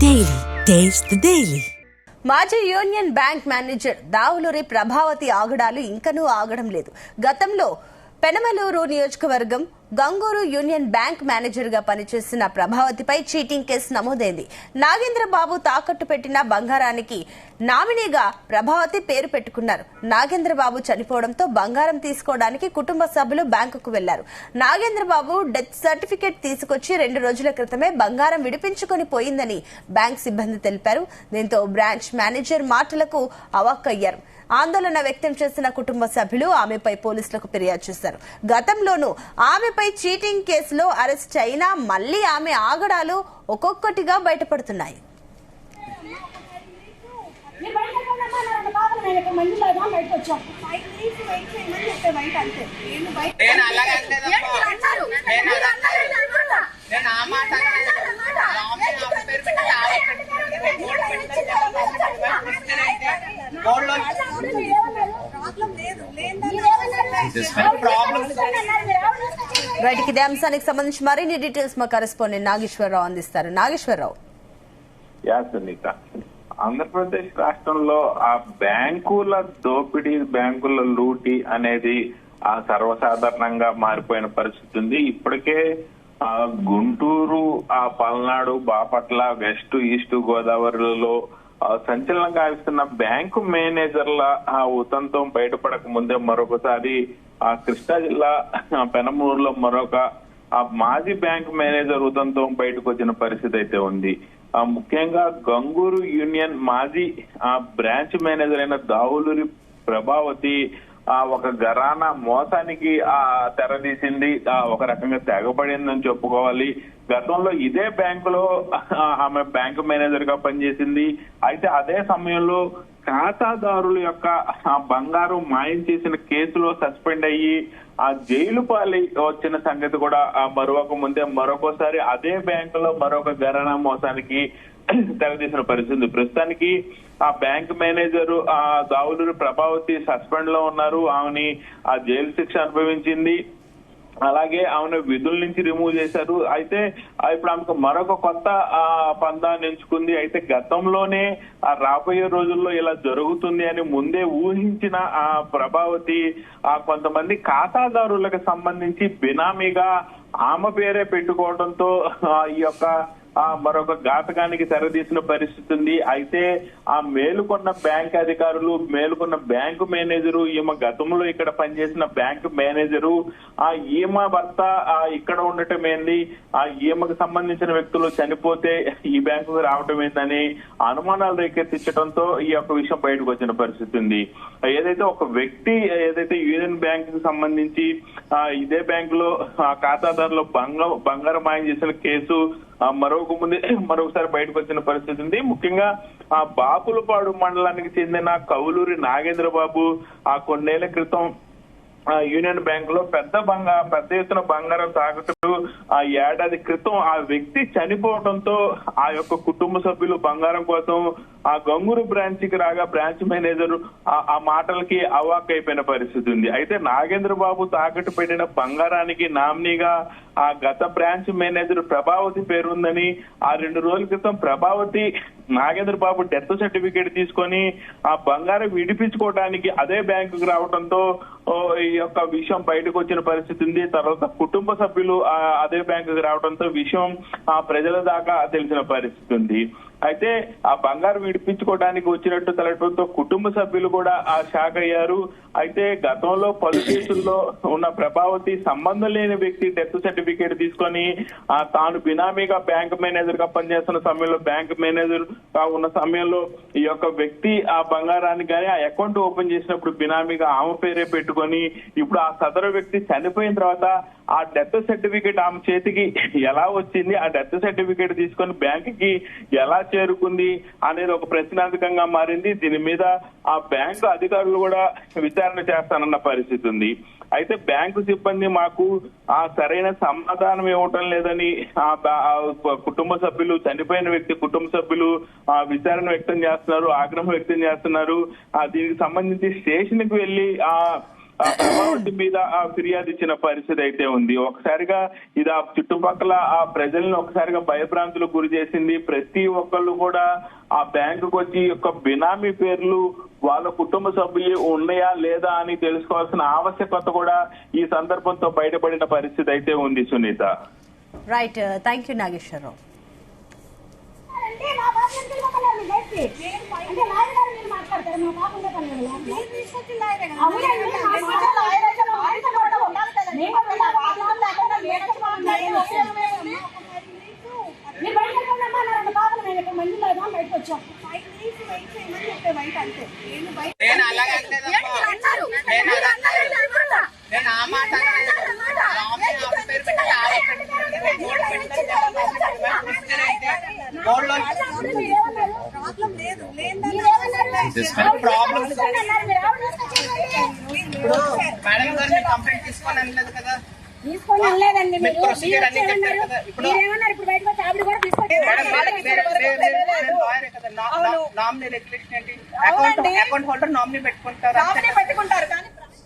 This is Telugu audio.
Daily. Taste the Daily. మాజీ Union Bank manager Davuluri Prabhavathi ఆగడాలు ఇంకనూ ఆగడం లేదు. గతంలో పెనమలూరు నియోజకవర్గం గంగూరు యూనియన్ బ్యాంక్ మేనేజర్ గా పనిచేసిన ప్రభావతిపై చీటింగ్ కేసు నమోదైంది. నాగేంద్రబాబు తాకట్టు పెట్టిన బంగారానికి నామినీగా ప్రభావతి పేరు పెట్టుకున్నారు. నాగేంద్రబాబు చనిపోవడంతో బంగారం తీసుకోవడానికి కుటుంబ సభ్యులు బ్యాంకుకు వెళ్లారు. నాగేంద్రబాబు డెత్ సర్టిఫికెట్ తీసుకొచ్చి 2 రోజుల క్రితమే బంగారం విడిపించుకొని పోయిందని బ్యాంక్ సిబ్బంది తెలిపారు. దీంతో బ్రాంచ్ మేనేజర్ మాటలకు అవాక్కయ్యారు. ఆందోళన వ్యక్తం చేసిన కుటుంబ సభ్యులు ఆమెపై పోలీసులకు ఫిర్యాదు చేశారు. గతంలోనూ ఆమెపై చీటింగ్ కేసులో అరెస్ట్ అయినా మళ్లీ ఆమె ఆగడాలు ఒక్కొక్కటిగా బయటపడుతున్నాయి. రైట్, ఇదే అంశానికి సంబంధించి మరిన్ని డీటెయిల్స్ మా కరెస్పాండెంట్ నాగేశ్వరరావు అందిస్తారు. నాగేశ్వరరావు. ఆంధ్రప్రదేశ్ రాష్ట్రంలో ఆ బ్యాంకుల దోపిడీ, బ్యాంకుల లూటీ అనేది సర్వసాధారణంగా మారిపోయిన పరిస్థితి ఉంది. ఇప్పటికే గుంటూరు, పల్నాడు, బాపట్ల, వెస్ట్, ఈస్ట్ గోదావరిలో సంచలనం గావిస్తున్న బ్యాంకు మేనేజర్ల ఉదంతం బయటపడక ముందే మరొకసారి కృష్ణా జిల్లా పెనమూరులో మరొక మాజీ బ్యాంకు మేనేజర్ ఉదంతం బయటకు వచ్చిన పరిస్థితి అయితే ఉంది. ముఖ్యంగా గంగూరు యూనియన్ మాజీ బ్రాంచ్ మేనేజర్ అయిన దావులూరి ప్రభావతి ఒక ఘరానా మోసానికి తెరదీసింది. ఒక రకంగా తెగబడిందని చెప్పుకోవాలి. గతంలో ఇదే బ్యాంకులో ఆమె బ్యాంకు మేనేజర్ గా పనిచేసింది. అయితే అదే సమయంలో ఖాతాదారుల యొక్క బంగారు మాయం చేసిన కేసులో సస్పెండ్ అయ్యి జైలు పాలి వచ్చిన సంగతి కూడా మరొక ముందే మరొకసారి అదే బ్యాంకులో మరొక ఘరానా మోసానికి తెరదీసిన పరిస్థితి. ప్రస్తుతానికి ఆ bank manager Davuluri Prabhavathi suspend లో ఉన్నారు. ఆమెని జైలు శిక్ష అనుభవించింది. అలాగే ఆమెను విధుల నుంచి రిమూవ్ చేశారు. అయితే ఇప్పుడు ఆమెకు మరొక కొత్త పందాన్ని ఎంచుకుంది. అయితే గతంలోనే రాబోయే రోజుల్లో ఇలా జరుగుతుంది అని ముందే ఊహించిన ప్రభావతి కొంతమంది ఖాతాదారులకు సంబంధించి బినామీగా ఆమె పేరే పెట్టుకోవడంతో ఈ యొక్క మరొక ఘాతకానికి తెరదీసిన పరిస్థితి ఉంది. అయితే మేలుకొన్న బ్యాంక్ అధికారులు, మేలుకొన్న బ్యాంకు మేనేజరు, ఈమె గతంలో ఇక్కడ పనిచేసిన బ్యాంకు మేనేజరు, ఈమె భర్త ఇక్కడ ఉండటం ఏంది, ఈమెకు సంబంధించిన వ్యక్తులు చనిపోతే ఈ బ్యాంకుకు రావటం ఏందని అనుమానాలు రేకెత్తించడంతో ఈ యొక్క విషయం బయటకు వచ్చిన పరిస్థితి ఉంది. ఏదైతే ఒక వ్యక్తి ఏదైతే యూనియన్ బ్యాంక్ కి సంబంధించి ఇదే బ్యాంకులో ఖాతాదారులు బంగారం మాయం చేసిన కేసు మరొకసారి బయటకు వచ్చిన పరిస్థితి ఉంది. ముఖ్యంగా బాపులపాడు మండలానికి చెందిన కౌలూరి నాగేంద్రబాబు కొన్నేళ్ల క్రితం యూనియన్ బ్యాంక్ లో పెద్ద ఎత్తున బంగారం తాకట్టు ఏడాది క్రితం ఆ వ్యక్తి చనిపోవడంతో ఆ యొక్క కుటుంబ సభ్యులు బంగారం కోసం గంగూరు బ్రాంచ్ కి రాగా బ్రాంచ్ మేనేజర్ ఆ మాటలకి అవాక్ అయిపోయిన పరిస్థితి ఉంది. అయితే నాగేంద్రబాబు తాకట్టు పెట్టిన బంగారానికి నామినీగా గత బ్రాంచ్ మేనేజర్ ప్రభావతి పేరుందని 2 రోజుల క్రితం ప్రభావతి నాగేంద్రబాబు డెత్ సర్టిఫికేట్ తీసుకొని ఆ బంగారం విడిపించుకోవడానికి అదే బ్యాంకుకు రావడంతో ఈ యొక్క విషయం బయటకు వచ్చిన పరిస్థితి ఉంది. తర్వాత కుటుంబ సభ్యులు అదే బ్యాంకుకి రావడంతో విషయం ప్రజల దాకా తెలిసిన పరిస్థితి ఉంది. అయితే ఆ బంగారం విడిపించుకోవడానికి వచ్చినట్టు తెలపడంతో కుటుంబ సభ్యులు కూడా షాక్ అయ్యారు. అయితే గతంలో పలు కేసుల్లో ఉన్న ప్రభావతి సంబంధం లేని వ్యక్తి డెత్ సర్టిఫికేట్ తీసుకొని తాను బినామీగా బ్యాంక్ మేనేజర్ గా పనిచేస్తున్న సమయంలో బ్యాంక్ మేనేజర్ ఉన్న సమయంలో ఈ యొక్క వ్యక్తి ఆ బంగారాన్ని కానీ ఆ అకౌంట్ ఓపెన్ చేసినప్పుడు బినామీగా ఆమె పేరే పెట్టుకొని ఇప్పుడు ఆ సదరు వ్యక్తి చనిపోయిన తర్వాత ఆ డెత్ సర్టిఫికేట్ ఆమె చేతికి ఎలా వచ్చింది, ఆ డెత్ సర్టిఫికేట్ తీసుకొని బ్యాంక్ కి ఎలా చేరుకుంది అనేది ఒక ప్రశ్నార్థకంగా మారింది. దీని మీద ఆ బ్యాంకు అధికారులు కూడా విచారణ చేస్తానన్న పరిస్థితి ఉంది. అయితే బ్యాంకు సిబ్బంది మాకు సరైన సమాధానం ఇవ్వటం లేదని కుటుంబ సభ్యులు, చనిపోయిన వ్యక్తి కుటుంబ సభ్యులు విచారణ వ్యక్తం చేస్తున్నారు, ఆగ్రహం వ్యక్తం చేస్తున్నారు. దీనికి సంబంధించి స్టేషన్ కి వెళ్లి ప్రభావతి మీద ఫిర్యాదు ఇచ్చిన పరిస్థితి అయితే ఉంది. ఒకసారిగా ఇది ఆ చుట్టుపక్కల ఆ ప్రజలను ఒకసారిగా భయభ్రాంతులకు గురి చేసింది. ప్రతి ఒక్కళ్ళు కూడా ఆ బ్యాంకుకు వచ్చి యొక్క బినామీ పేర్లు వాళ్ళ కుటుంబ సభ్యులు ఉన్నాయా లేదా అని తెలుసుకోవాల్సిన ఆవశ్యకత కూడా ఈ సందర్భంతో బయటపడిన పరిస్థితి అయితే ఉంది. Sunitha, right, thank you Nageswararao. Madam గారిని కంప్లైంట్ తీసుకొని అనలేదు కదా, తీసుకొని అనలేదండి. మీరేమన్నారు ఇప్పుడు బయటకు వచ్చి ఆవిడ కూడా నామినీ రెగ్యులేషన్ ఏంటి? అకౌంట్ హోల్డర్ నామినీ పెట్టుకుంటారు.